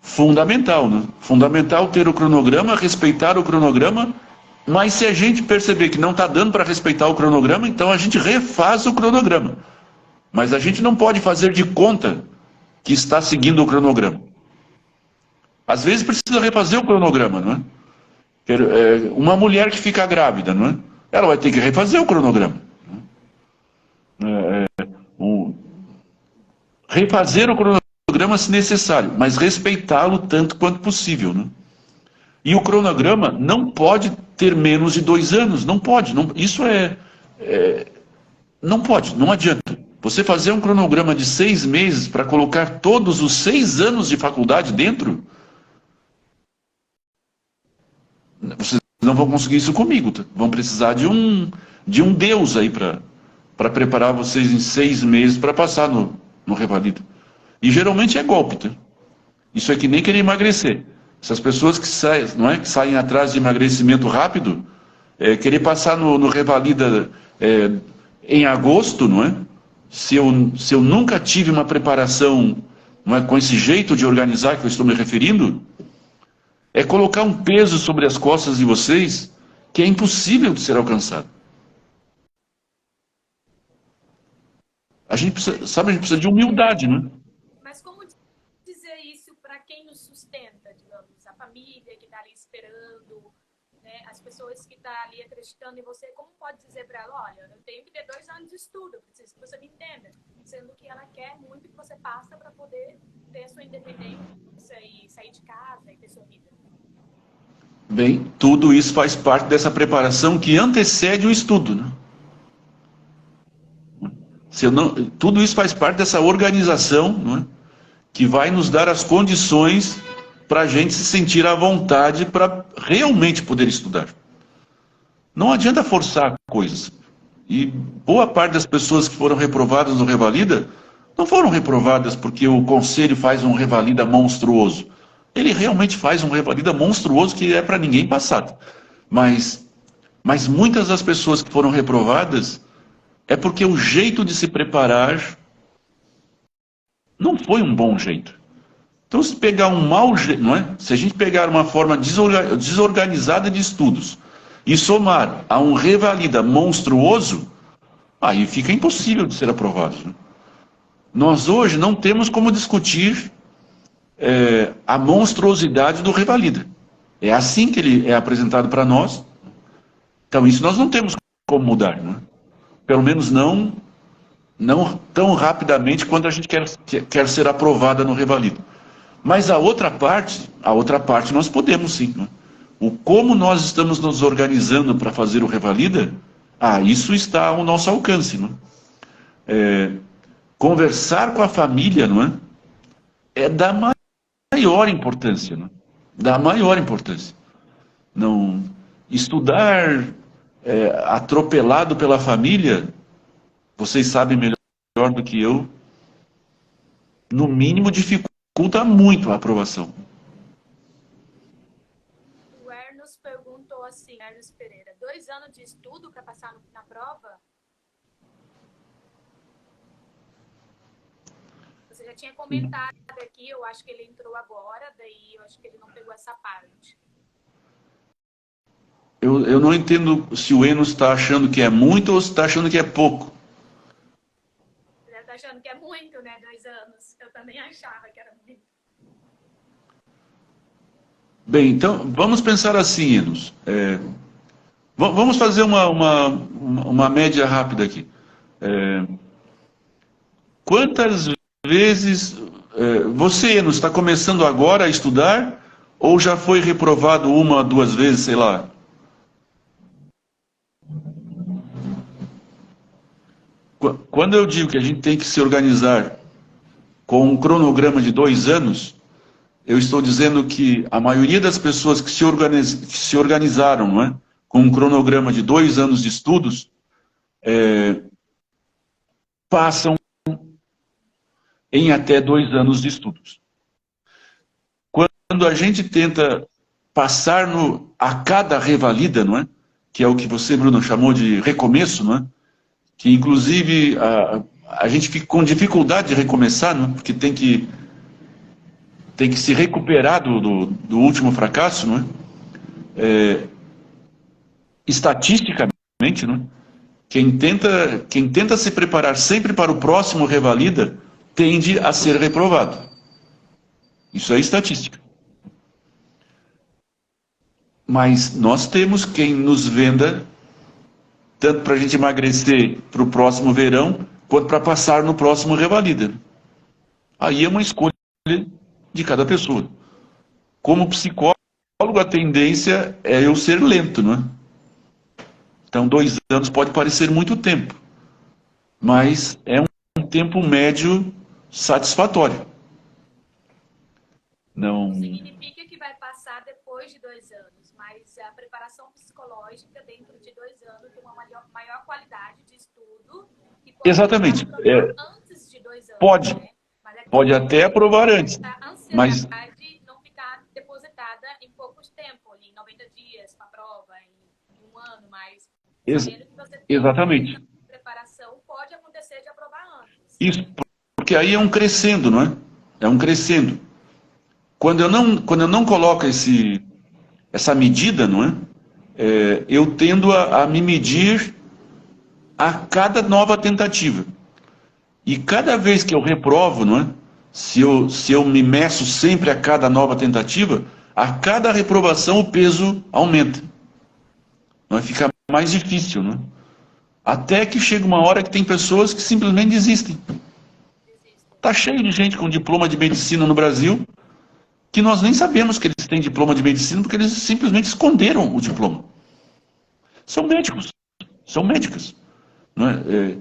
Fundamental, né? Fundamental ter o cronograma, respeitar o cronograma, mas se a gente perceber que não está dando para respeitar o cronograma, então a gente refaz o cronograma. Mas a gente não pode fazer de conta que está seguindo o cronograma. Às vezes precisa refazer o cronograma, não é? Uma mulher que fica grávida, não é? Ela vai ter que refazer o cronograma. Refazer o cronograma se necessário, mas respeitá-lo tanto quanto possível, né? E o cronograma não pode ter menos de 2 anos, não pode. Não, isso não pode, não adianta. Você fazer um cronograma de 6 meses para colocar todos os 6 anos de faculdade dentro, vocês não vão conseguir isso comigo, tá? Vão precisar de um Deus aí para preparar vocês em 6 meses para passar no Revalida. E geralmente é golpe, tá? Isso é que nem querer emagrecer. Essas pessoas que saem, não é, que saem atrás de emagrecimento rápido, querer passar no Revalida em agosto, não é? Se eu nunca tive uma preparação, não é, com esse jeito de organizar que eu estou me referindo, é colocar um peso sobre as costas de vocês que é impossível de ser alcançado. A gente precisa, sabe, a gente precisa de humildade, não é? Mas como dizer isso para quem nos sustenta, digamos, a família que está ali esperando, né, as pessoas que estão ali acreditando em você, como pode dizer para ela, olha, eu tenho que ter 2 anos de estudo, preciso que você me entenda, sendo que ela quer muito que você passe para poder ter a sua independência e sair de casa e ter sua vida. Bem, tudo isso faz parte dessa preparação que antecede o estudo, né? Tudo isso faz parte dessa organização, não é? Que vai nos dar as condições para a gente se sentir à vontade para realmente poder estudar. Não adianta forçar coisas. E boa parte das pessoas que foram reprovadas no Revalida não foram reprovadas porque o conselho faz um Revalida monstruoso. Ele realmente faz um Revalida monstruoso que é para ninguém passar. Mas muitas das pessoas que foram reprovadas é porque o jeito de se preparar não foi um bom jeito. Então, se pegar um mau jeito, não é? Se a gente pegar uma forma desorganizada de estudos e somar a um Revalida monstruoso, aí fica impossível de ser aprovado. Né? Nós hoje não temos como discutir a monstruosidade do Revalida. É assim que ele é apresentado para nós. Então, isso nós não temos como mudar. Né? Pelo menos não tão rapidamente quanto a gente quer ser aprovada no Revalida. Mas a outra parte nós podemos sim. Né? O como nós estamos nos organizando para fazer o Revalida, isso está ao nosso alcance. Né? Conversar com a família, não é? É da maior importância. Né? Da maior importância. Não, estudar atropelado pela família, vocês sabem melhor do que eu, no mínimo dificulta muito a aprovação. O Ernos perguntou assim, Ernos Pereira, 2 anos de estudo para passar na prova? Você já tinha comentado aqui, eu acho que ele entrou agora, daí eu acho que ele não pegou essa parte. Eu não entendo se o Enos está achando que é muito ou se está achando que é pouco. Ele está achando que é muito, né? 2 anos. Eu também achava que era muito. Bem, então, vamos pensar assim, Enos. Vamos fazer uma média rápida aqui. Quantas vezes você, Enos, está começando agora a estudar ou já foi reprovado 1, 2 vezes, sei lá? Quando eu digo que a gente tem que se organizar com um cronograma de 2 anos, eu estou dizendo que a maioria das pessoas que se organizaram, não é, com um cronograma de 2 anos de estudos, passam em até 2 anos de estudos. Quando a gente tenta passar a cada revalida, não é, que é o que você, Bruno, chamou de recomeço, não é, que inclusive a gente fica com dificuldade de recomeçar, não é, porque tem que se recuperar do último fracasso, não é? Estatisticamente, não é? Quem tenta se preparar sempre para o próximo revalida tende a ser reprovado. Isso é estatística. Mas nós temos quem nos venda tanto para a gente emagrecer para o próximo verão, quanto para passar no próximo revalida. Aí é uma escolha de cada pessoa. Como psicólogo, a tendência é eu ser lento, não é? Então, 2 anos pode parecer muito tempo, mas é um tempo médio satisfatório. Não significa que vai passar depois de 2 anos, mas a preparação psicológica dentro de 2 anos tem uma maior qualidade de estudo. E pode exatamente. Antes de 2 anos. Pode. Né? Pode até aprovar antes. A ansiedade mas não ficar depositada em poucos tempos, em 90 dias para a prova, em 1 ano, mas sabendo que você tem exatamente. Preparação, pode acontecer de aprovar antes. Isso, porque aí é um crescendo, não é? É um crescendo. Quando eu não coloco essa medida, não é? Eu tendo a me medir a cada nova tentativa. E cada vez que eu reprovo, não é? Se eu me meço sempre a cada nova tentativa, a cada reprovação o peso aumenta. Não é? Fica mais difícil, não é? Até que chega uma hora que tem pessoas que simplesmente desistem. Está cheio de gente com diploma de medicina no Brasil que nós nem sabemos que eles têm diploma de medicina porque eles simplesmente esconderam o diploma. São médicos, são médicas. Não é?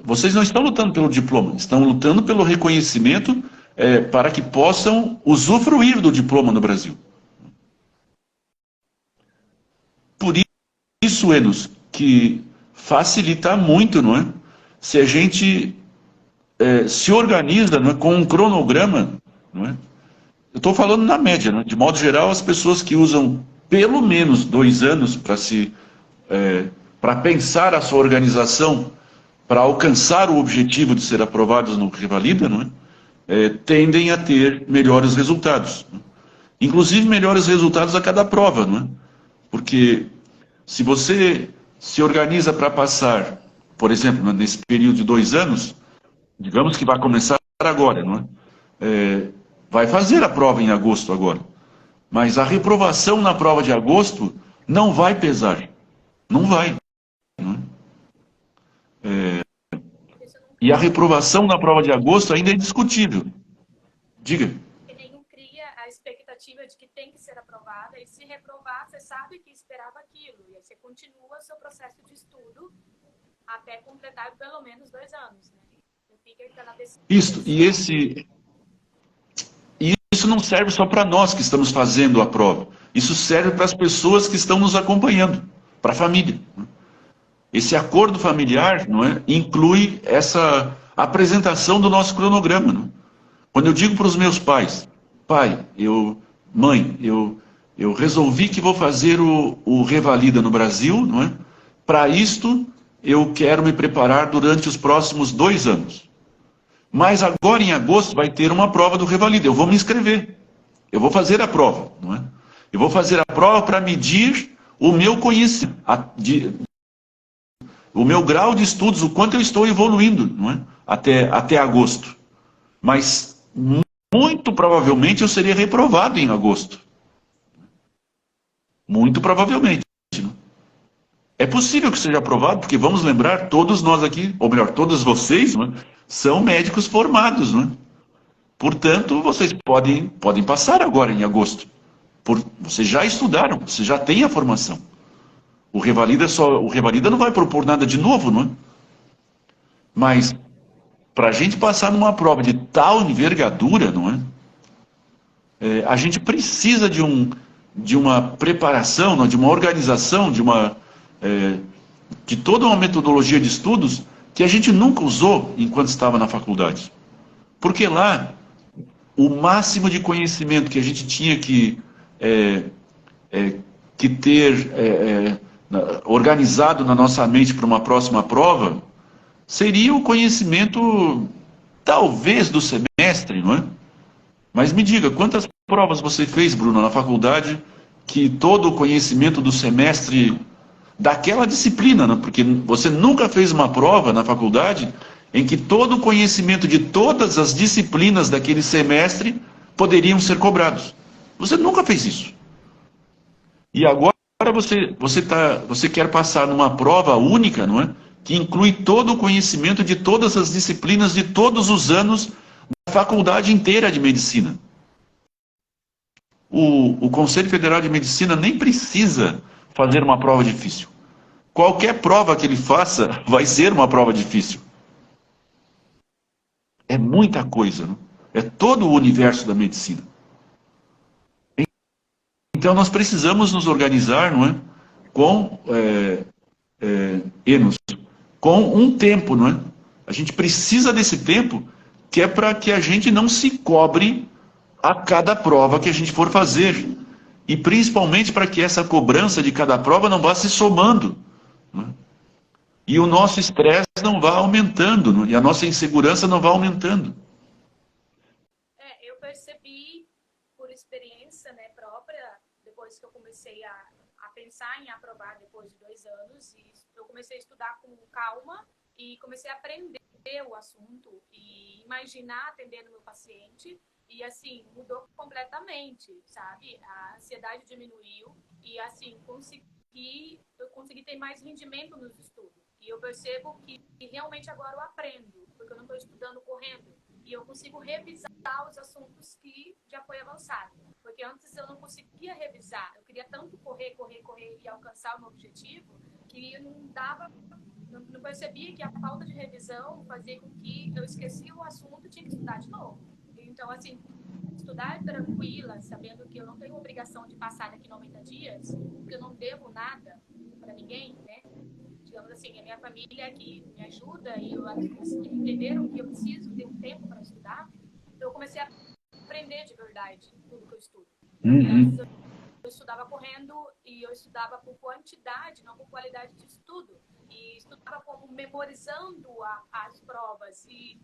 Vocês não estão lutando pelo diploma, estão lutando pelo reconhecimento para que possam usufruir do diploma no Brasil. Por isso, Enos, que facilita muito, não é? Se a gente se organiza, não é, com um cronograma, não é? Eu estou falando na média, não é? De modo geral, as pessoas que usam pelo menos 2 anos para pensar a sua organização, para alcançar o objetivo de ser aprovados no Revalida, não é? Tendem a ter melhores resultados. Não é? Inclusive melhores resultados a cada prova, não é? Porque se você se organiza para passar, por exemplo, nesse período de 2 anos, digamos que vai começar agora, não é? Vai fazer a prova em agosto agora. Mas a reprovação na prova de agosto não vai pesar. Não vai. Não é? E a reprovação na prova de agosto ainda é discutível. Diga. Porque nenhum cria a expectativa de que tem que ser aprovada, e se reprovar, você sabe que esperava aquilo. E aí você continua o seu processo de estudo até completar pelo menos 2 anos. Né? Isso, e isso não serve só para nós que estamos fazendo a prova. Isso serve para as pessoas que estão nos acompanhando, para a família. Esse acordo familiar, não é, inclui essa apresentação do nosso cronograma. Não é? Quando eu digo para os meus pais, pai, mãe, eu resolvi que vou fazer o Revalida no Brasil, não é? Para isto, eu quero me preparar durante os próximos 2 anos. Mas agora, em agosto, vai ter uma prova do Revalida. Eu vou me inscrever. Eu vou fazer a prova, não é? Eu vou fazer a prova para medir o meu conhecimento, o meu grau de estudos, o quanto eu estou evoluindo, não é? Até agosto. Mas, muito provavelmente, eu seria reprovado em agosto. Muito provavelmente. É possível que seja aprovado, porque vamos lembrar, todos nós aqui, ou melhor, todos vocês, não é? São médicos formados, não é? Portanto, vocês podem passar agora em agosto. Vocês já estudaram, vocês já têm a formação. O Revalida não vai propor nada de novo, não é? Mas para a gente passar numa prova de tal envergadura, não é? A gente precisa de uma preparação, não, de uma organização, de toda uma metodologia de estudos que a gente nunca usou enquanto estava na faculdade. Porque lá, o máximo de conhecimento que a gente tinha que ter organizado na nossa mente para uma próxima prova seria o conhecimento, talvez, do semestre, não é? Mas me diga, quantas provas você fez, Bruno, na faculdade, que todo o conhecimento do semestre daquela disciplina, né? Porque você nunca fez uma prova na faculdade em que todo o conhecimento de todas as disciplinas daquele semestre poderiam ser cobrados. Você nunca fez isso. E agora você quer passar numa prova única, não é? Que inclui todo o conhecimento de todas as disciplinas de todos os anos da faculdade inteira de medicina. O Conselho Federal de Medicina nem precisa fazer uma prova difícil. Qualquer prova que ele faça vai ser uma prova difícil. É muita coisa, não? É todo o universo da medicina. Então nós precisamos nos organizar, não é? Com um tempo, não é? A gente precisa desse tempo que é para que a gente não se cobre a cada prova que a gente for fazer. E principalmente para que essa cobrança de cada prova não vá se somando. Não é? E o nosso estresse não vá aumentando, não é? E a nossa insegurança não vá aumentando. Eu percebi, por experiência, né, própria, depois que eu comecei a pensar em aprovar depois de 2 anos, e eu comecei a estudar com calma e comecei a aprender o assunto e imaginar atendendo o meu paciente. E, assim, mudou completamente, sabe? A ansiedade diminuiu e, assim, eu consegui ter mais rendimento nos estudos. E eu percebo que realmente agora eu aprendo, porque eu não estou estudando correndo. E eu consigo revisar os assuntos que já foi avançado. Porque antes eu não conseguia revisar. Eu queria tanto correr e alcançar o meu objetivo, que eu não percebia que a falta de revisão fazia com que eu esquecia o assunto e tinha que estudar de novo. Então, assim, estudar tranquila, sabendo que eu não tenho obrigação de passar daqui 90 dias, porque eu não devo nada para ninguém, né? Digamos assim, a minha família que me ajuda e entenderam que eu preciso ter um tempo para estudar, então eu comecei a aprender de verdade tudo que eu estudo. Antes eu estudava correndo e eu estudava por quantidade, não por qualidade de estudo. E estudava como memorizando as provas. E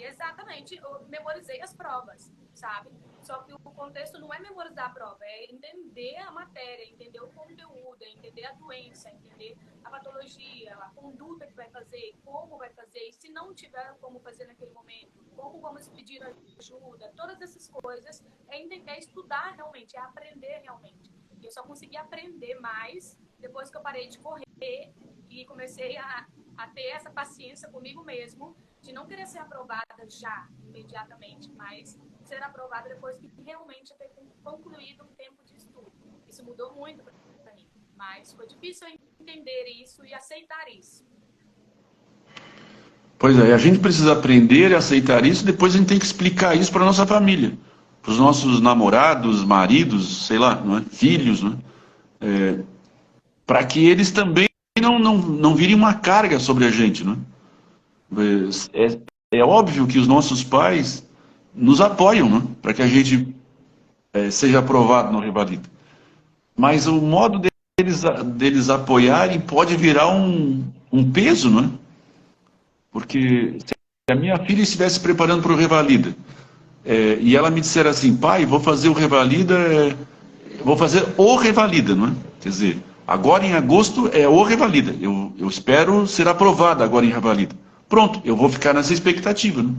exatamente, eu memorizei as provas, sabe? Só que o contexto não é memorizar a prova, é entender a matéria, entender o conteúdo, entender a doença, entender a patologia, a conduta que vai fazer, como vai fazer, e se não tiver como fazer naquele momento, como vamos pedir ajuda, todas essas coisas, é estudar realmente, é aprender realmente. E eu só consegui aprender mais depois que eu parei de correr e comecei a ter essa paciência comigo mesmo, de não querer ser aprovada já, imediatamente, mas ser aprovada depois que realmente eu ter concluído um tempo de estudo. Isso mudou muito para mim, mas foi difícil entender isso e aceitar isso. Pois é, a gente precisa aprender a aceitar isso, depois a gente tem que explicar isso para a nossa família, para os nossos namorados, maridos, sei lá, não é? Filhos, não é? Para que eles também não virem uma carga sobre a gente, não é? É óbvio que os nossos pais nos apoiam, não é? Para que a gente seja aprovado no Revalida. Mas o modo deles apoiarem pode virar um peso, não é? Porque se a minha filha estivesse se preparando para o Revalida, e ela me disser assim, pai, vou fazer o Revalida, vou fazer o Revalida, não é? Quer dizer, agora em agosto é o Revalida. Eu espero ser aprovada agora em Revalida. Pronto, eu vou ficar nessa expectativa, né?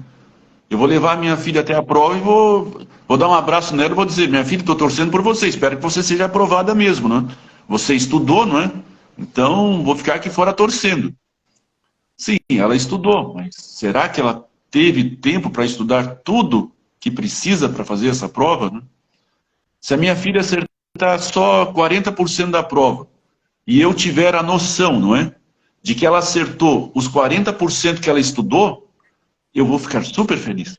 Eu vou levar a minha filha até a prova e vou dar um abraço nela e vou dizer, minha filha, estou torcendo por você, espero que você seja aprovada mesmo, né? Você estudou, não é? Então, vou ficar aqui fora torcendo. Sim, ela estudou, mas será que ela teve tempo para estudar tudo que precisa para fazer essa prova, né? Se a minha filha acertar só 40% da prova, e eu tiver a noção, não é? De que ela acertou os 40% que ela estudou, eu vou ficar super feliz.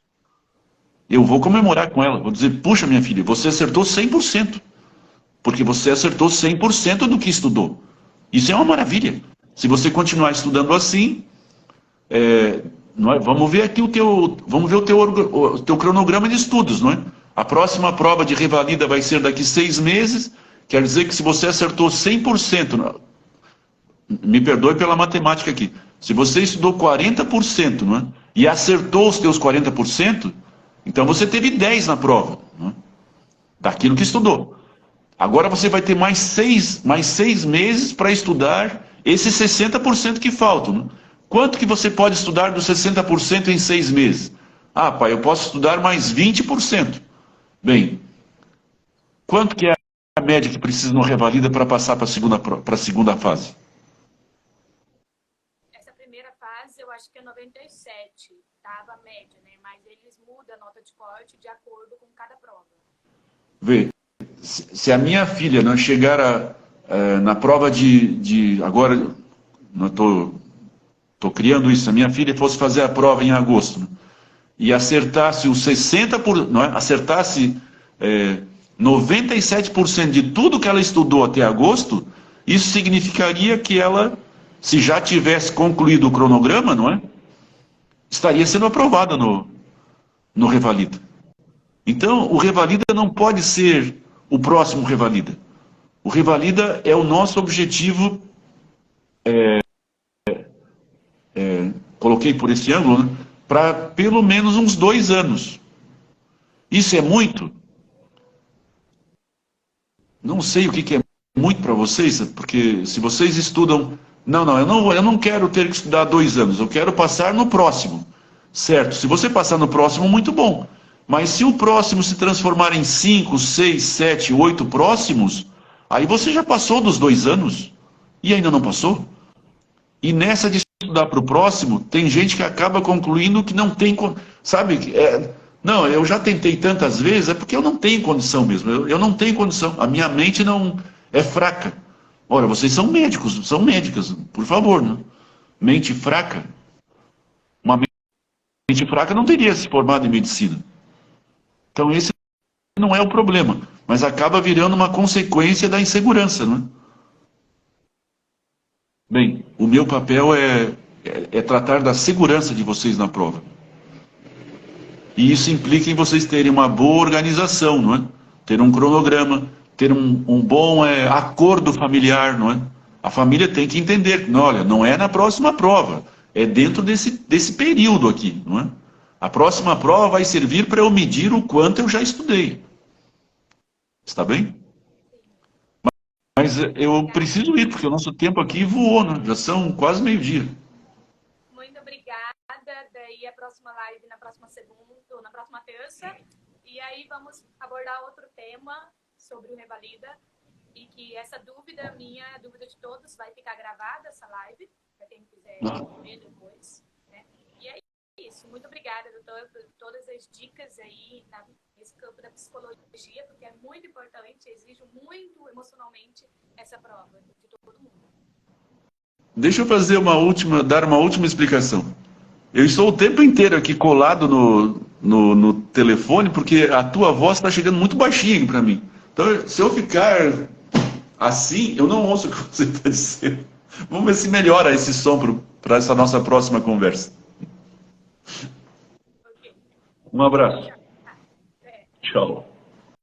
Eu vou comemorar com ela, vou dizer, puxa minha filha, você acertou 100%, porque você acertou 100% do que estudou. Isso é uma maravilha. Se você continuar estudando assim, vamos ver aqui o teu cronograma de estudos, não é? A próxima prova de revalida vai ser daqui 6 meses, quer dizer que se você acertou 100%, me perdoe pela matemática aqui, se você estudou 40%, não é? E acertou os teus 40%, então você teve 10 na prova, não é? Daquilo que estudou. Agora você vai ter mais seis meses para estudar esses 60% que faltam, né? Quanto que você pode estudar dos 60% em 6 meses? Ah, pai, eu posso estudar mais 20%. Bem, quanto que é a média que precisa no Revalida para passar para a segunda fase? Essa primeira fase eu acho que é 97, estava a média, né? Mas eles mudam a nota de corte de acordo com cada prova. Vê, se a minha filha não chegar na prova agora, não estou criando isso, se a minha filha fosse fazer a prova em agosto, né, e acertasse os 60%, não é? Acertasse 97% de tudo que ela estudou até agosto, isso significaria que ela, se já tivesse concluído o cronograma, não é? Estaria sendo aprovada no Revalida. Então, o Revalida não pode ser o próximo Revalida. O Revalida é o nosso objetivo, coloquei por esse ângulo, né, para pelo menos uns 2 anos. Isso é muito? Não sei o que é muito para vocês, porque se vocês estudam... Não, eu não quero ter que estudar 2 anos, eu quero passar no próximo. Certo, se você passar no próximo, muito bom. Mas se o próximo se transformar em 5, 6, 7, 8 próximos, aí você já passou dos 2 anos e ainda não passou. E nessa de estudar para o próximo, tem gente que acaba concluindo que não tem... Sabe, não, eu já tentei tantas vezes, é porque eu não tenho condição mesmo. Eu não tenho condição. A minha mente não é fraca. Ora, vocês são médicos, são médicas, por favor, né? Mente fraca. Uma mente fraca não teria se formado em medicina. Então esse não é o problema, mas acaba virando uma consequência da insegurança, não é? Bem, o meu papel é tratar da segurança de vocês na prova. E isso implica em vocês terem uma boa organização, não é? Ter um cronograma, ter um bom acordo familiar, não é? A família tem que entender que, olha, não é na próxima prova, é dentro desse período aqui, não é? A próxima prova vai servir para eu medir o quanto eu já estudei. Está bem? Mas eu preciso ir, porque o nosso tempo aqui voou, né? Já são quase meio-dia. Muito obrigada. Daí a próxima live na próxima segunda, ou na próxima terça. E aí vamos abordar outro tema sobre o Revalida. E que essa dúvida minha, a dúvida de todos, vai ficar gravada essa live, para quem quiser ver depois. Né? E é isso. Muito obrigada, doutor, por todas as dicas aí nesse campo da psicologia, porque é muito importante, exige muito emocionalmente essa prova de todo mundo. Deixa eu fazer dar uma última explicação. Eu estou o tempo inteiro aqui colado no telefone, porque a tua voz está chegando muito baixinho para mim. Então, se eu ficar assim, eu não ouço o que você está dizendo. Vamos ver se melhora esse som para essa nossa próxima conversa. Okay. Um abraço. Tchau.